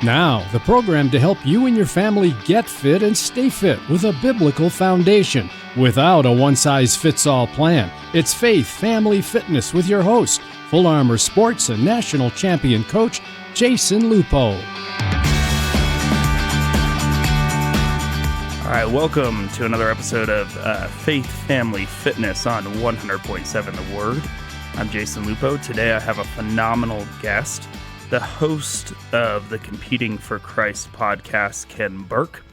Now, the program to help you and your family get fit and stay fit with a biblical foundation without a one-size-fits-all plan. It's Faith Family Fitness with your host, Full Armor Sports and national champion coach, Jason Lupo. All right, welcome to another episode of Faith Family Fitness on 100.7 The Word. I'm Jason Lupo. Today I have a phenomenal guest, the host of the Competing for Christ podcast, Ken Burke.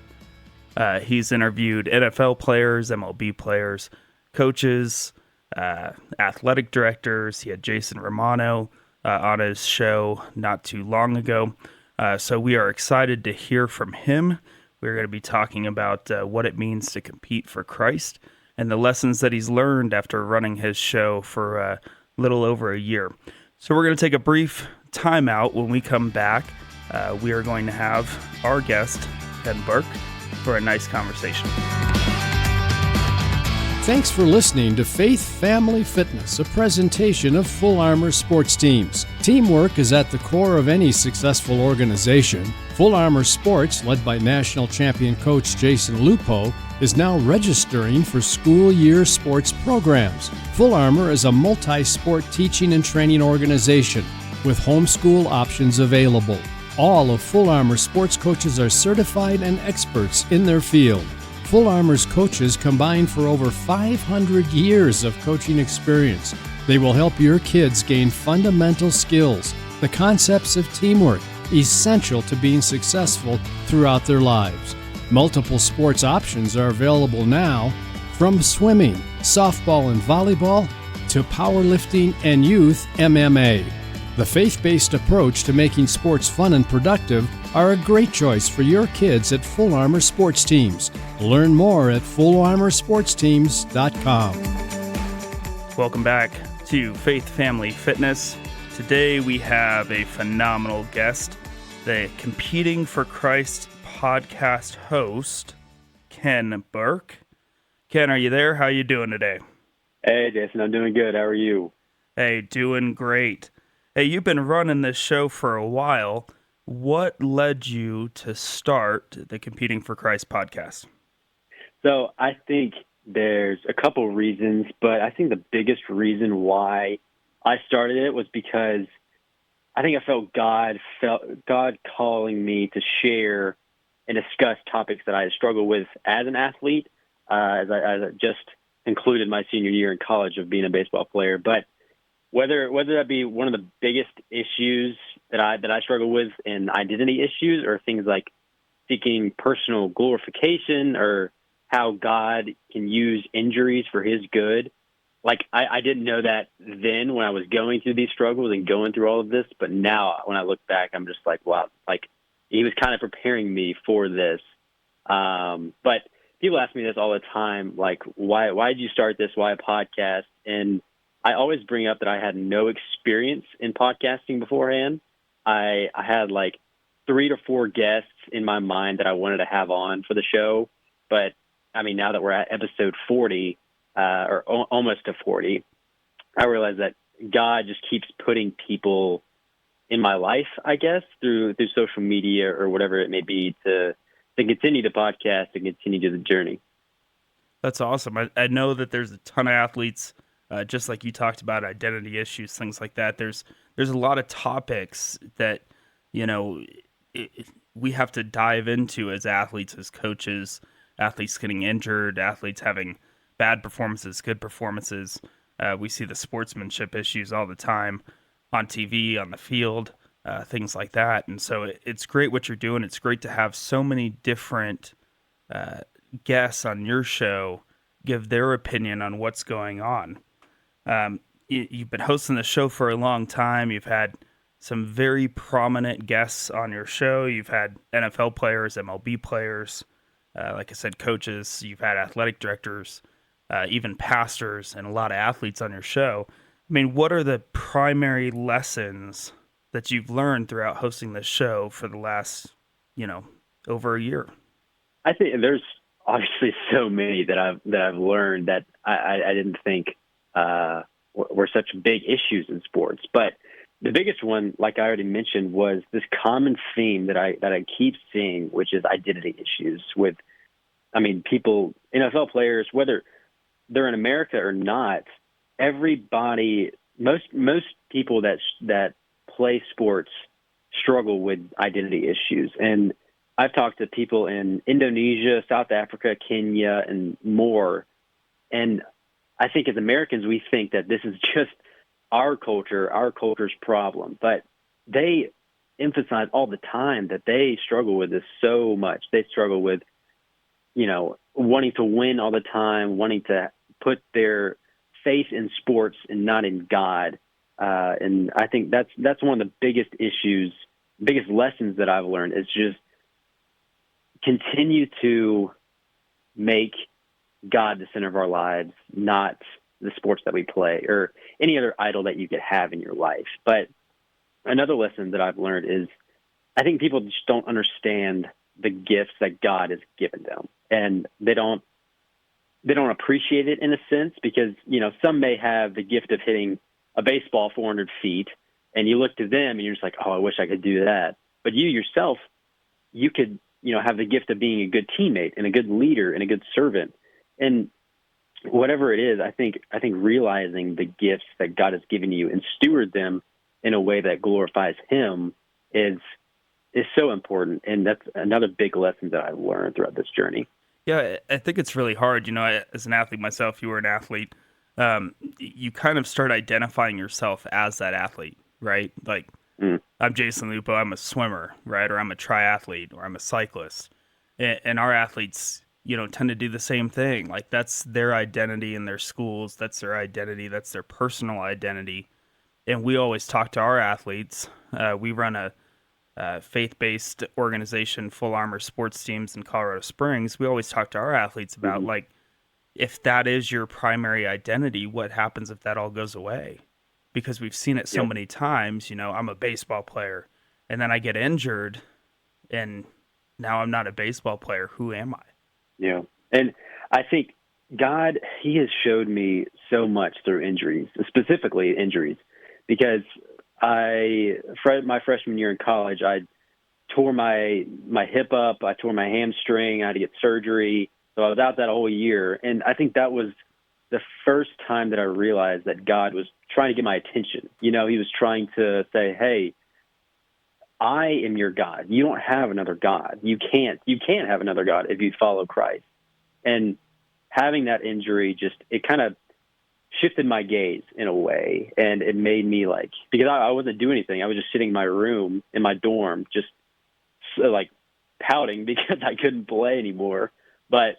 He's interviewed NFL players, MLB players, coaches, athletic directors. He had Jason Romano on his show not too long ago. So we are excited to hear from him. We're going to be talking about what it means to compete for Christ and the lessons that he's learned after running his show for a little over a year. So we're going to take a brief time out. When we come back, we are going to have our guest, Ken Burke, for a nice conversation. Thanks for listening to Faith Family Fitness, a presentation of Full Armor Sports Teams. Teamwork is at the core of any successful organization. Full Armor Sports, led by national champion coach Jason Lupo, is now registering for school year sports programs. Full Armor is a multi-sport teaching and training organization with homeschool options available. All of Full Armor sports coaches are certified and experts in their field. Full Armor's coaches combine for over 500 years of coaching experience. They will help your kids gain fundamental skills, the concepts of teamwork, essential to being successful throughout their lives. Multiple sports options are available now, from swimming, softball and volleyball, to powerlifting and youth MMA. The faith-based approach to making sports fun and productive are a great choice for your kids at Full Armor Sports Teams. Learn more at fullarmorsportsteams.com. Welcome back to Faith Family Fitness. Today we have a phenomenal guest, the Competing for Christ podcast host, Ken Burke. Ken, are you there? How are you doing today? Hey, Jason, I'm doing good. How are you? Hey, doing great. Hey, you've been running this show for a while. What led you to start the Competing for Christ podcast? So I think there's a couple reasons, but I think the biggest reason why I started it was because I think I felt God calling me to share and discuss topics that I had struggled with as an athlete, as I just concluded my senior year in college of being a baseball player. But whether that be one of the biggest issues that I struggle with in identity issues, or things like seeking personal glorification, or how God can use injuries for his good. Like, I didn't know that then when I was going through these struggles and going through all of this, but now when I look back, I'm just like, wow, like he was kind of preparing me for this. But people ask me this all the time, like, why did you start this? Why a podcast? And I always bring up that I had no experience in podcasting beforehand. I had like 3 to 4 guests in my mind that I wanted to have on for the show. But I mean, now that we're at episode 40, or almost to 40, I realize that God just keeps putting people in my life, I guess, through social media or whatever it may be, to continue the podcast and continue the journey. That's awesome. I know that there's a ton of athletes, just like you talked about, identity issues, things like that. There's a lot of topics that, we have to dive into as athletes, as coaches, athletes getting injured, athletes having bad performances, good performances. We see the sportsmanship issues all the time on TV, on the field, things like that. And so it's great what you're doing. It's great to have so many different guests on your show give their opinion on what's going on. You've been hosting the show for a long time. You've had some very prominent guests on your show. You've had NFL players, MLB players, like I said, coaches. You've had athletic directors, even pastors, and a lot of athletes on your show. I mean, what are the primary lessons that you've learned throughout hosting this show for the last, over a year? I think there's obviously so many that I've learned that I didn't think were such big issues in sports. But the biggest one, like I already mentioned, was this common theme that I keep seeing, which is identity issues with, I mean, people, NFL players, whether they're in America or not, everybody, most people that play sports struggle with identity issues. And I've talked to people in Indonesia, South Africa, Kenya, and more. And I think as Americans, we think that this is just our culture's problem. But they emphasize all the time that they struggle with this so much. They struggle with, wanting to win all the time, wanting to put their faith in sports and not in God. And I think that's one of the biggest issues, biggest lessons that I've learned is just continue to make God the center of our lives, not the sports that we play or any other idol that you could have in your life. But another lesson that I've learned is I think people just don't understand the gifts that God has given them, and they don't appreciate it in a sense because, some may have the gift of hitting a baseball 400 feet and you look to them and you're just like, oh, I wish I could do that. But you yourself, you could, have the gift of being a good teammate and a good leader and a good servant. And whatever it is, I think realizing the gifts that God has given you and steward them in a way that glorifies Him is so important. And that's another big lesson that I've learned throughout this journey. Yeah, I think it's really hard. As an athlete myself, you were an athlete. You kind of start identifying yourself as that athlete, right? Like, I'm Jason Lupo, I'm a swimmer, right? Or I'm a triathlete, or I'm a cyclist. And our athletes, tend to do the same thing. Like, that's their identity in their schools. That's their identity. That's their personal identity. And we always talk to our athletes. We run a faith-based organization, Full Armor Sports Teams in Colorado Springs. We always talk to our athletes about, like, if that is your primary identity, what happens if that all goes away? Because we've seen it so many times. I'm a baseball player, and then I get injured, and now I'm not a baseball player. Who am I? Yeah. And I think God, He has showed me so much through injuries, specifically injuries, because my freshman year in college, I tore my hip up. I tore my hamstring. I had to get surgery. So I was out that whole year. And I think that was the first time that I realized that God was trying to get my attention. He was trying to say, hey, I am your God. You don't have another God. You can't have another God if you follow Christ. And having that injury it kind of shifted my gaze in a way. And it made me because I wasn't doing anything. I was just sitting in my room in my dorm, just pouting because I couldn't play anymore. But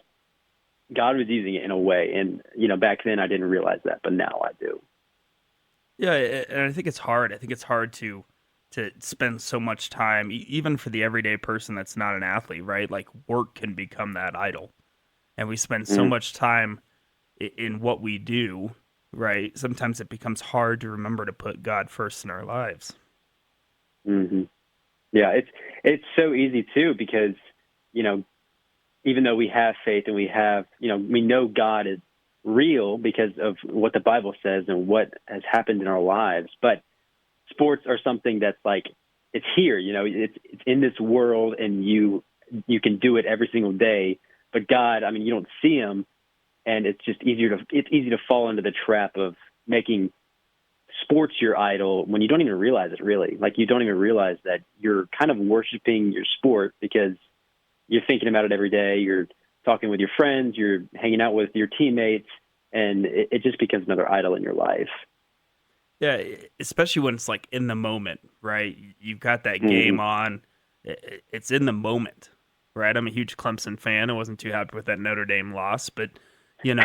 God was using it in a way. And, back then I didn't realize that, but now I do. Yeah. And I think it's hard. I think it's hard to spend so much time, even for the everyday person that's not an athlete, right? Like, work can become that idol. And we spend so much time in what we do, right? Sometimes it becomes hard to remember to put God first in our lives. Mm-hmm. Yeah, it's so easy too because, even though we have faith and we have, we know God is real because of what the Bible says and what has happened in our lives, but sports are something that's it's here, it's in this world and you can do it every single day. But God, you don't see Him, and it's just easy to fall into the trap of making sports your idol when you don't even realize it, really. Like, you don't even realize that you're kind of worshiping your sport because you're thinking about it every day. You're talking with your friends, you're hanging out with your teammates, and it just becomes another idol in your life. Yeah, especially when it's in the moment, right? You've got that game on. It's in the moment, right? I'm a huge Clemson fan. I wasn't too happy with that Notre Dame loss, but you're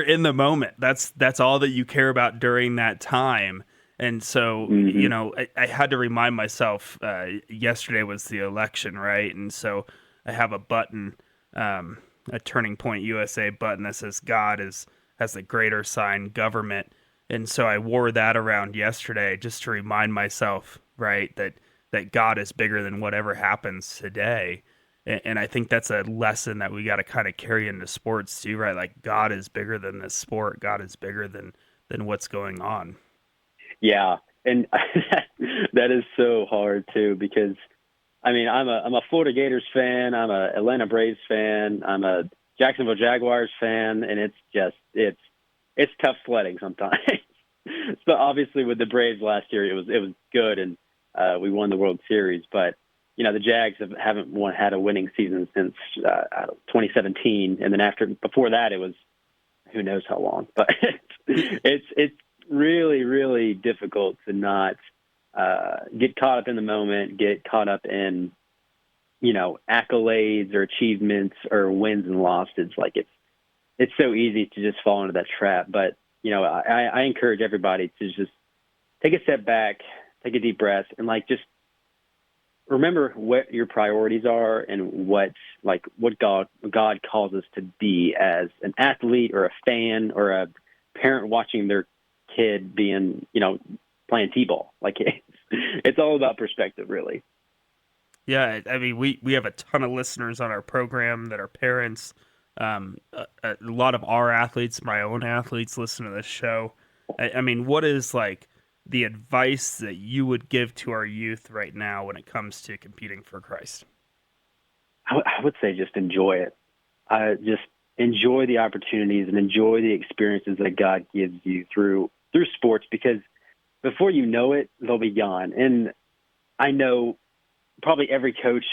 in the moment. That's all that you care about during that time. And so, I had to remind myself, yesterday was the election, right? And so I have a button, a Turning Point USA button that says God has the greater sign, government. And so I wore that around yesterday just to remind myself, right, that God is bigger than whatever happens today. And I think that's a lesson that we got to kind of carry into sports too, right? Like, God is bigger than this sport. God is bigger than what's going on. Yeah. And that is so hard too, because I mean, I'm a Florida Gators fan, I'm a Atlanta Braves fan, I'm a Jacksonville Jaguars fan, and it's tough sledding sometimes. So obviously with the Braves last year, it was good, and we won the World Series. But the Jags haven't had a winning season since 2017, and then before that it was who knows how long. But it's really, really difficult to not get caught up in the moment, get caught up in accolades or achievements or wins and losses. Like it's so easy to just fall into that trap. But I encourage everybody to just take a step back, take a deep breath, and just remember what your priorities are and what God calls us to be as an athlete or a fan or a parent watching their kid being, playing t-ball. It's all about perspective, really. Yeah, I mean, we have a ton of listeners on our program that are parents. A lot of our athletes, my own athletes, listen to this show. I mean, what is the advice that you would give to our youth right now when it comes to competing for Christ? I would say just enjoy it. Just enjoy the opportunities and enjoy the experiences that God gives you through sports, because before you know it, they'll be gone. And I know probably every coach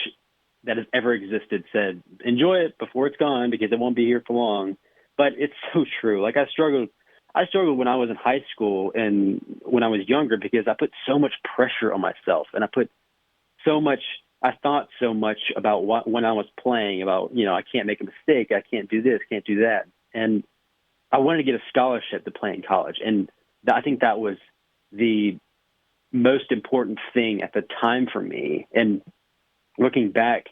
that has ever existed said, enjoy it before it's gone because it won't be here for long. But it's so true. I struggled when I was in high school and when I was younger, because I put so much pressure on myself, and I thought so much about when I was playing about, I can't make a mistake. I can't do this, can't do that. And I wanted to get a scholarship to play in college. And I think that was the most important thing at the time for me. And looking back,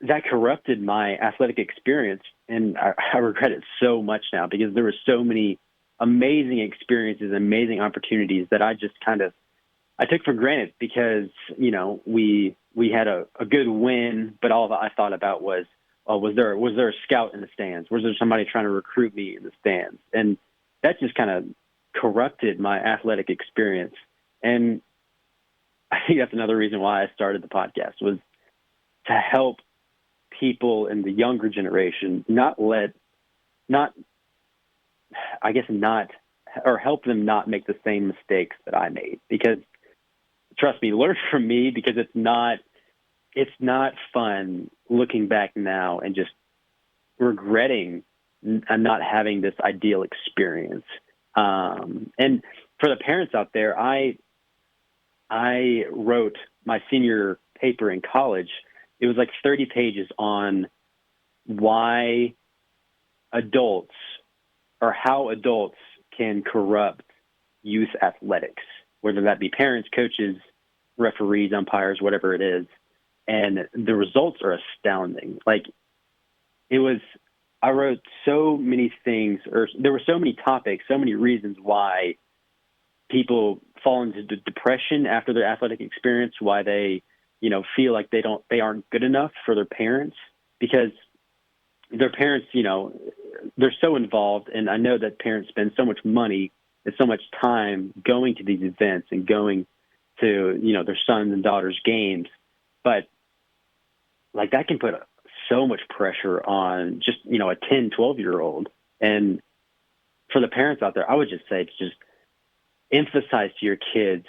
that corrupted my athletic experience. And I regret it so much now, because there were so many amazing experiences, amazing opportunities that I just I took for granted, because, we had a good win, but all that I thought about was, was there a scout in the stands? Was there somebody trying to recruit me in the stands? And that just kind of corrupted my athletic experience. And I think that's another reason why I started the podcast, was to help people in the younger generation help them not make the same mistakes that I made. Because trust me, learn from me, because it's not fun looking back now and just regretting not having this ideal experience. And for the parents out there, I wrote my senior paper in college. It was 30 pages on why adults, or how adults can corrupt youth athletics, whether that be parents, coaches, referees, umpires, whatever it is. And the results are astounding. I wrote so many things, or there were so many topics, so many reasons why people fall into depression after their athletic experience, why they, feel like they aren't good enough for their parents, because their parents, they're so involved. And I know that parents spend so much money and so much time going to these events and going to, their sons and daughters' games. But that can put so much pressure on just, a 10, 12-year-old. And for the parents out there, I would just say to just emphasize to your kids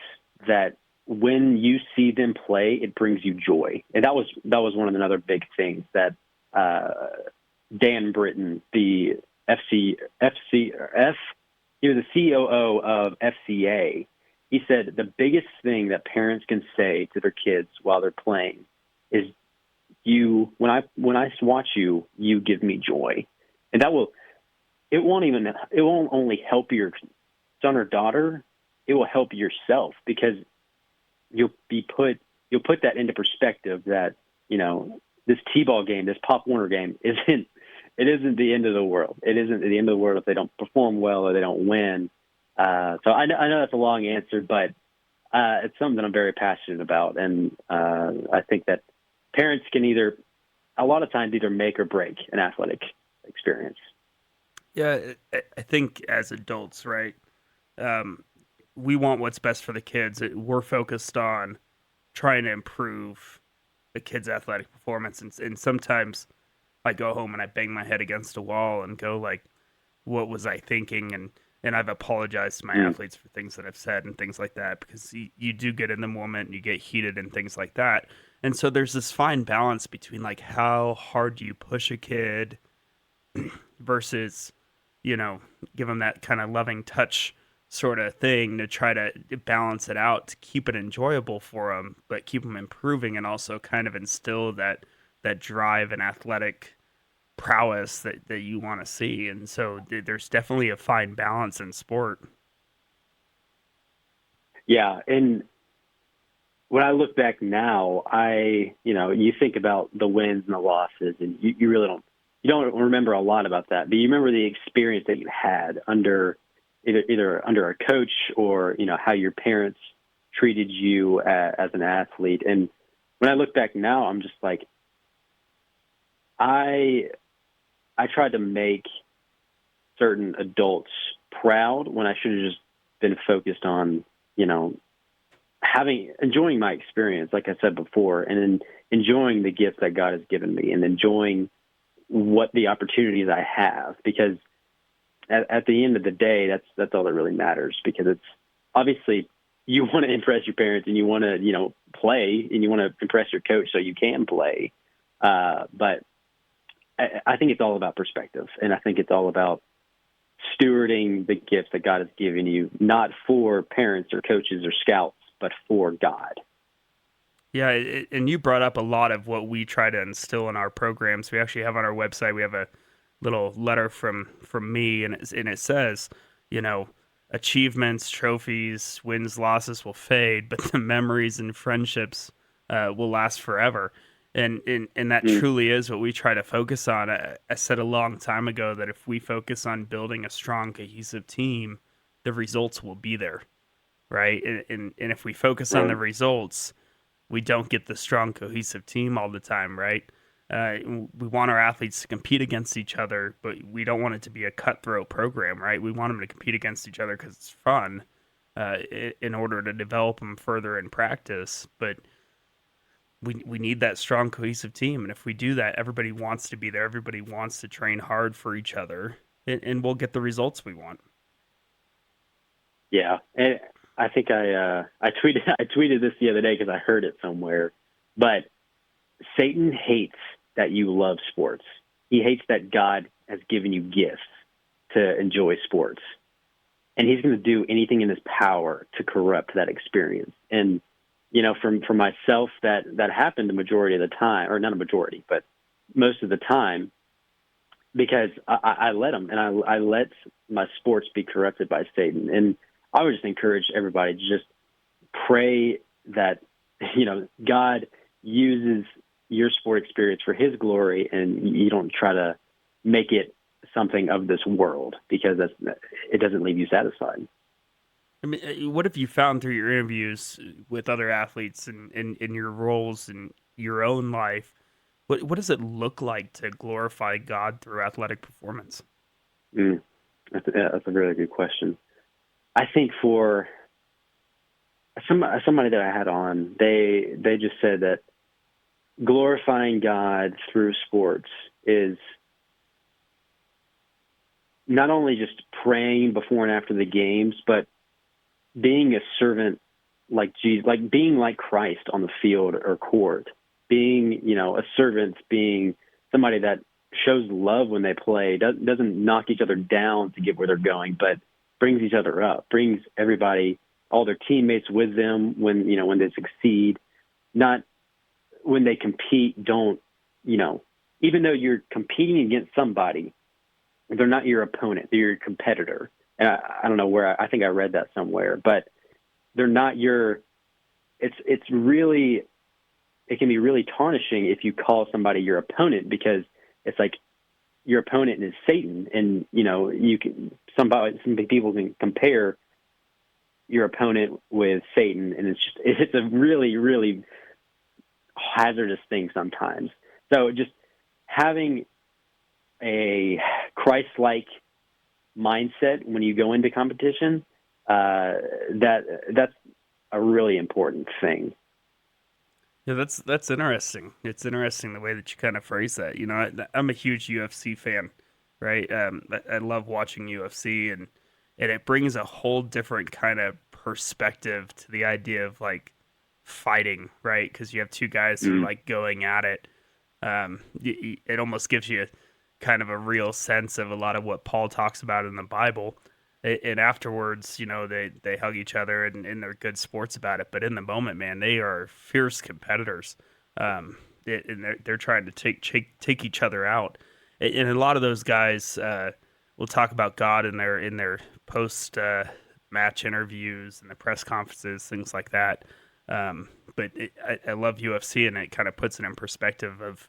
that when you see them play, it brings you joy. And that was one of the other big things that Dan Britton, the he was the COO of FCA. He said the biggest thing that parents can say to their kids while they're playing is, when I watch you, you give me joy. And it won't only help your son or daughter, it will help yourself, because you'll put that into perspective that, this T-ball game, this Pop Warner game isn't the end of the world. It isn't the end of the world if they don't perform well or they don't win. So I know that's a long answer, but it's something that I'm very passionate about. And I think that parents can a lot of times either make or break an athletic experience. Yeah, I think as adults, right, we want what's best for the kids. We're focused on trying to improve the kids' athletic performance, and sometimes I go home and I bang my head against a wall and go like, what was I thinking? And I've apologized to my athletes for things that I've said and things like that, because you do get in the moment and you get heated and things like that. And so there's this fine balance between like how hard do you push a kid versus, give them that kind of loving touch sort of thing to try to balance it out to keep it enjoyable for them, but keep them improving and also kind of instill that drive and athletic prowess that you want to see. And so there's definitely a fine balance in sport. Yeah. And when I look back now, you think about the wins and the losses, and you really don't remember a lot about that, but you remember the experience that you had under either under a coach or, how your parents treated you as an athlete. And when I look back now, I'm just like, I tried to make certain adults proud when I should have just been focused on, enjoying my experience, like I said before, and then enjoying the gifts that God has given me and enjoying what the opportunities I have, because at the end of the day, that's all that really matters, because it's obviously you want to impress your parents and you want to, play, and you want to impress your coach so you can play. But I think it's all about perspective, and I think it's all about stewarding the gifts that God has given you, not for parents or coaches or scouts, but for God. Yeah, and you brought up a lot of what we try to instill in our programs. We actually have on our website, we have a little letter from me, and it says, achievements, trophies, wins, losses will fade, but the memories and friendships will last forever. And that truly is what we try to focus on. I said a long time ago that if we focus on building a strong, cohesive team, the results will be there, right? And if we focus on the results, we don't get the strong, cohesive team all the time, right? We want our athletes to compete against each other, but we don't want it to be a cutthroat program, right? We want them to compete against each other because it's fun in order to develop them further in practice. But we need that strong, cohesive team. And if we do that, everybody wants to be there. Everybody wants to train hard for each other, and we'll get the results we want. Yeah. And I think I tweeted this the other day because I heard it somewhere, but Satan hates that you love sports. He hates that God has given you gifts to enjoy sports, and he's going to do anything in his power to corrupt that experience. And for myself, that happened the majority of the time, or not a majority, but most of the time, because I let him, and I let my sports be corrupted by Satan. And I would just encourage everybody to just pray that, God uses your sport experience for his glory, and you don't try to make it something of this world, because it doesn't leave you satisfied. I mean, what have you found through your interviews with other athletes and in your roles in your own life? What does it look like to glorify God through athletic performance? That's a really good question. I think for somebody that I had on, they just said that glorifying God through sports is not only just praying before and after the games, but being a servant like Jesus, like being like Christ on the field or court, being, a servant, being somebody that shows love when they play, doesn't knock each other down to get where they're going, but brings each other up, brings everybody, all their teammates with them when they succeed, not when they compete, don't, even though you're competing against somebody, they're not your opponent, they're your competitor. And I don't know where, I think I read that somewhere, but they're not your, it's really, it can be really tarnishing if you call somebody your opponent, because it's like your opponent is Satan. And, some people can compare your opponent with Satan. And it's a really, really hazardous thing sometimes. So just having a Christ-like mindset when you go into competition, that's a really important thing. Yeah, that's interesting. It's interesting the way that you kind of phrase that. You know, I'm a huge UFC fan, right? I love watching UFC, and it brings a whole different kind of perspective to the idea of like fighting, right? Because you have two guys who are like going at it. It almost gives you kind of a real sense of a lot of what Paul talks about in the Bible. And afterwards, you know, they hug each other and they're good sports about it. But in the moment, man, they are fierce competitors. And they're trying to take each other out. And a lot of those guys will talk about God in their post match interviews and the press conferences, things like that. But I love UFC, and it kind of puts it in perspective of,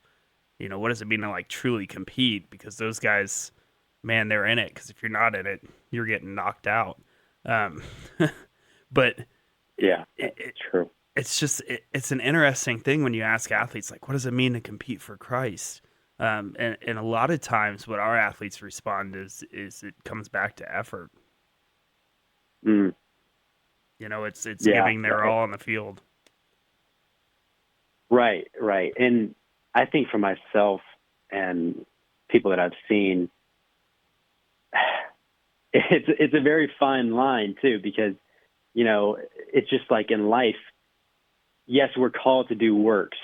you know, what does it mean to like truly compete? Because those guys, man, they're in it. Because if you're not in it, you're getting knocked out. But yeah, it's true. It's just it's an interesting thing when you ask athletes, like, what does it mean to compete for Christ? And a lot of times, what our athletes respond is it comes back to effort. Mm. You know, it's giving their all on the field. Right. And I think for myself and people that I've seen, it's a very fine line too, because, you know, it's just like in life, yes, we're called to do works,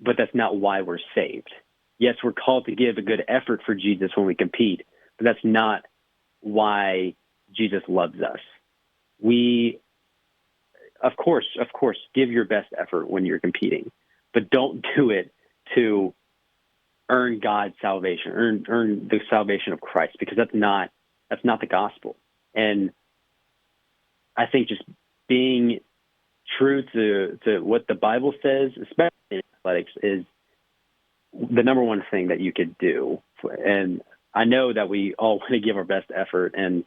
but that's not why we're saved. Yes, we're called to give a good effort for Jesus when we compete, but that's not why Jesus loves us. We, of course, give your best effort when you're competing, but don't do it to earn God's salvation, earn the salvation of Christ, because that's not the gospel. And I think just being true to what the Bible says, especially in athletics, is the number one thing that you could do. And I know that we all want to give our best effort, and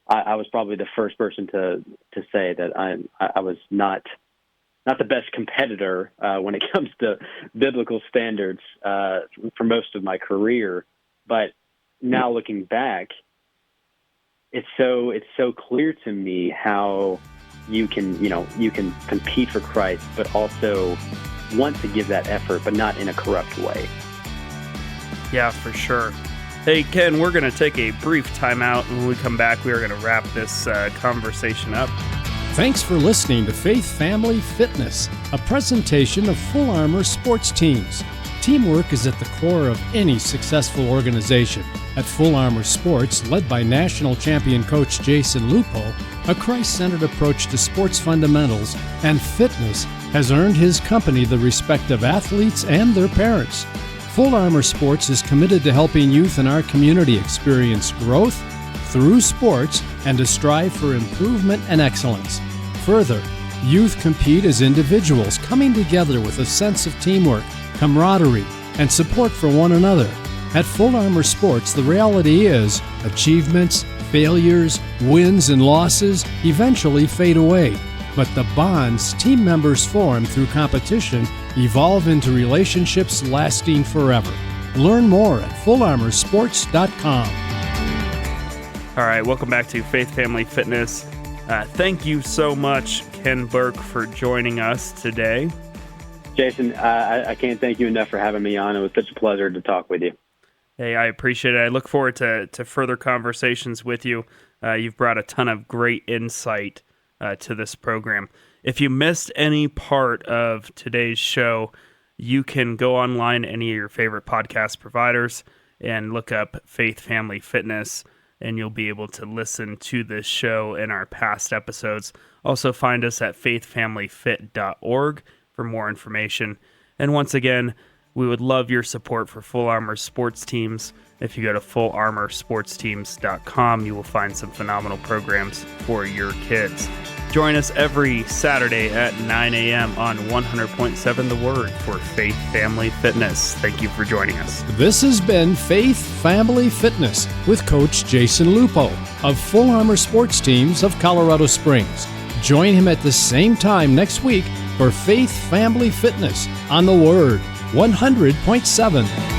I was probably the first person to say that I was not the best competitor when it comes to biblical standards for most of my career. But now looking back, it's so clear to me how you can compete for Christ, but also want to give that effort, but not in a corrupt way. Yeah, for sure. Hey, Ken, we're going to take a brief timeout, and when we come back, we are going to wrap this conversation up. Thanks for listening to Faith Family Fitness, a presentation of Full Armor Sports Teams. Teamwork is at the core of any successful organization. At Full Armor Sports, led by national champion coach Jason Lupo, a Christ-centered approach to sports fundamentals and fitness has earned his company the respect of athletes and their parents. Full Armor Sports is committed to helping youth in our community experience growth through sports and to strive for improvement and excellence. Further, youth compete as individuals coming together with a sense of teamwork, camaraderie, and support for one another. At Full Armor Sports, the reality is achievements, failures, wins, and losses eventually fade away. But the bonds team members form through competition evolve into relationships lasting forever. Learn more at fullarmorsports.com. All right, welcome back to Faith Family Fitness. Thank you so much, Ken Burke, for joining us today. Jason, I can't thank you enough for having me on. It was such a pleasure to talk with you. Hey, I appreciate it. I look forward to further conversations with you. You've brought a ton of great insight to this program. If you missed any part of today's show, you can go online, any of your favorite podcast providers, and look up Faith Family Fitness, and you'll be able to listen to this show and our past episodes. Also find us at faithfamilyfit.org for more information. And once again, we would love your support for Full Armor Sports Teams. If you go to fullarmorsportsteams.com, you will find some phenomenal programs for your kids. Join us every Saturday at 9 a.m. on 100.7 The Word for Faith Family Fitness. Thank you for joining us. This has been Faith Family Fitness with Coach Jason Lupo of Full Armor Sports Teams of Colorado Springs. Join him at the same time next week for Faith Family Fitness on The Word 100.7.